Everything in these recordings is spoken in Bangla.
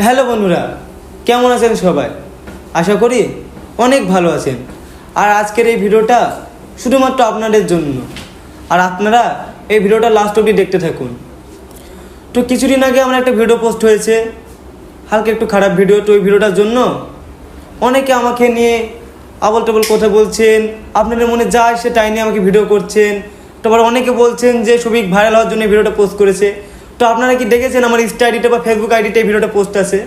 হ্যালো বন্ধুরা, কেমন আছেন সবাই? আশা করি অনেক ভালো আছেন। আর আজকের এই ভিডিওটা শুধুমাত্র আপনাদের জন্য, আর আপনারা এই ভিডিওটা লাস্ট অবধি দেখতে থাকুন। তো কিছুদিন আগে আমার একটা ভিডিও পোস্ট হয়েছে, হালকা একটু খারাপ ভিডিও। তো ওই ভিডিওটার জন্য অনেকে আমাকে নিয়ে আবল তাবল কথা বলছেন, আপনাদের মনে যা আসে তাই নিয়ে আমাকে ভিডিও করছেন। তারপর অনেকে বলছেন যে সবিক ভাইরাল হওয়ার জন্য এই ভিডিওটা পোস্ট করেছে। তো আপনারা কি দেখেছেন আমার ইনস্টা আইডিতে বা ফেসবুক আইডিতে এই ভিডিওটা পোস্ট আছে?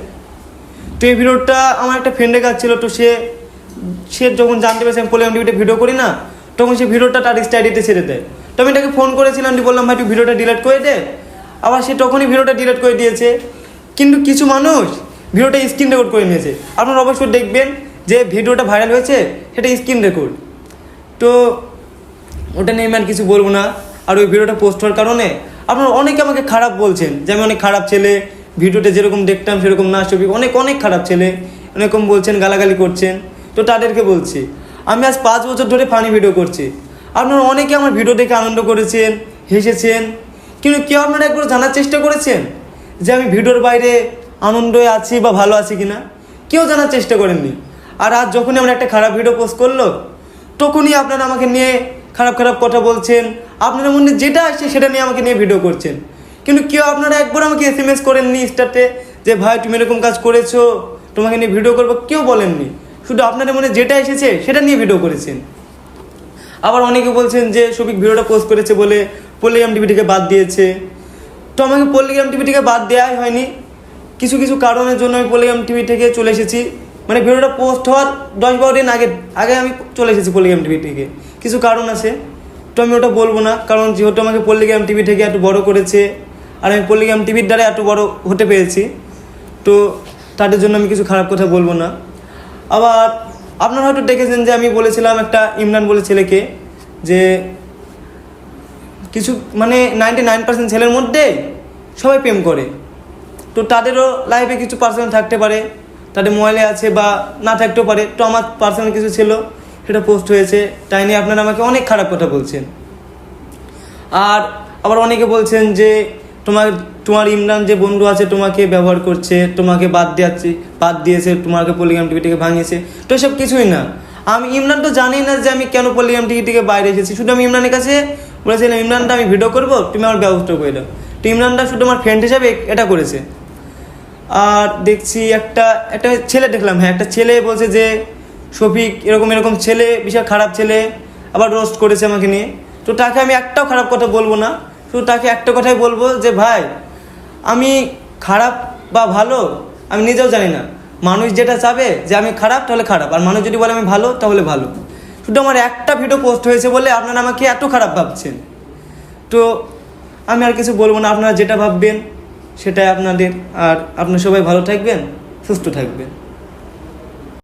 তো এই ভিডিওটা আমার একটা ফ্রেন্ডের কাছে ছিল। তো সে যখন জানতে পেরেছে আমি পলিগ্রাম টিভিতে ভিডিও করি না, তখন সে ভিডিওটা তার ইনস্টা আইডিতে ছেড়ে দেয়। তো আমি তাকে ফোন করেছিলাম, বললাম ভাই তুই ভিডিওটা ডিলিট করে দে। আবার সে তখনই ভিডিওটা ডিলিট করে দিয়েছে। কিন্তু কিছু মানুষ ভিডিওটা স্ক্রিন রেকর্ড করে নিয়েছে। আপনারা অবশ্যই দেখবেন যে ভিডিওটা ভাইরাল হয়েছে সেটা স্ক্রিন রেকর্ড। তো ওটা নিয়ে আমি আর কিছু বলবো না। আর ওই ভিডিওটা পোস্ট হওয়ার কারণে আপনারা অনেকে আমাকে খারাপ বলছেন যে আমি অনেক খারাপ ছেলে, ভিডিওতে যেরকম দেখতাম সেরকম না, ছবি অনেক অনেক খারাপ ছেলে এরকম বলছেন, গালাগালি করছেন। তো তাদেরকে বলছি আমি আজ 5 বছর ধরে ফানি ভিডিও করছি। আপনারা অনেকে আমার ভিডিও দেখে আনন্দ করেছেন, হেসেছেন, কিন্তু কেউ আপনারা একবার জানার চেষ্টা করেছেন যে আমি ভিডিওর বাইরে আনন্দে আছি বা ভালো আছি কিনা? কেউ জানার চেষ্টা করেননি। আর আজ যখনই আমরা একটা খারাপ ভিডিও পোস্ট করলো, তখনই আপনারা আমাকে নিয়ে খারাপ খারাপ কথা বলছেন। আপনাদের মধ্যে যেটা আসছে সেটা নিয়ে আমাকে নিয়ে ভিডিও করছেন। কিন্তু কেউ আপনারা একবার আমাকে SMS করেননি ইনস্টাতে যে ভাই তুমি এরকম কাজ করেছো, তোমাকে নিয়ে ভিডিও করবো, কেউ বলেননি। শুধু আপনাদের মনে যেটা এসেছে সেটা নিয়ে ভিডিও করেছেন। আবার অনেকে বলছেন যে সবিক ভিডিওটা পোস্ট করেছে বলে পলিগ্রাম টিভি থেকে বাদ দিয়েছে। তো আমাকে পলিগ্রাম টিভি থেকে বাদ দেওয়াই হয়নি। কিছু কিছু কারণের জন্য আমি পলিগ্রাম টিভি থেকে চলে এসেছি। মানে ভিডিওটা পোস্ট হওয়ার 10-12 দিন আগে আমি চলে এসেছি পলিগ্রাম টিভি থেকে। কিছু কারণ আছে, তো আমি ওটা বলবো না। কারণ যেহেতু আমাকে পলিগ্রাম টিভি থেকে এত বড় করেছে, আর আমি পলিগ্রাম টিভির দ্বারা এত বড় হতে পেরেছি, তো তাদের জন্য আমি কিছু খারাপ কথা বলবো না। আবার আপনারা হয়তো দেখেছেন যে আমি বলেছিলাম একটা ইমরান বলে ছেলেকে যে কিছু মানে 99% ছেলের মধ্যে সবাই প্রেম করে। তো তাদেরও লাইফে কিছু পার্সোনাল থাকতে পারে, তাদের মোবাইলে আছে বা না থাকতেও পারে। তো আমার পার্সোনাল কিছু ছিল, সেটা পোস্ট হয়েছে, তাই নিয়ে আপনারা আমাকে অনেক খারাপ কথা বলছেন। আর আবার অনেকে বলছেন যে তোমার ইমরান যে বন্ধু আছে তোমাকে ব্যবহার করছে, তোমাকে বাদ দিয়েছে, তোমাকে পলিগ্রাম টিভি থেকে ভাঙিয়েছে। তো এসব কিছুই না। আমি ইমরান তো জানি না যে আমি কেন পলিগ্রাম টিভি থেকে বাইরে এসেছি। শুধু আমি ইমরানের কাছে বলেছিলাম ইমরানটা আমি ভিডিও করবো, তুমি আমার ব্যবস্থা করে দাও। তো ইমরানটা শুধু আমার ফ্রেন্ড হিসাবে এটা করেছে। আর দেখছি একটা ছেলে দেখলাম, একটা ছেলে বলছে যে শফিক এরকম ছেলে, বিশাল খারাপ ছেলে, আবার রোস্ট করেছে আমাকে নিয়ে। তো তাকে আমি একটাও খারাপ কথা বলবো না। শুধু তাকে একটা কথাই বলবো যে ভাই আমি খারাপ বা ভালো আমি নিজেও জানি না। মানুষ যেটা চাবে যে আমি খারাপ তাহলে খারাপ, আর মানুষ যদি বলে আমি ভালো তাহলে ভালো। শুধু আমার একটা ভিডিও পোস্ট হয়েছে বলে আপনারা আমাকে এত খারাপ ভাবছেন। তো আমি আর কিছু বলবো না, আপনারা যেটা ভাববেন সেটাই আপনাদের। আর আপনারা সবাই ভালো থাকবেন, সুস্থ থাকবেন।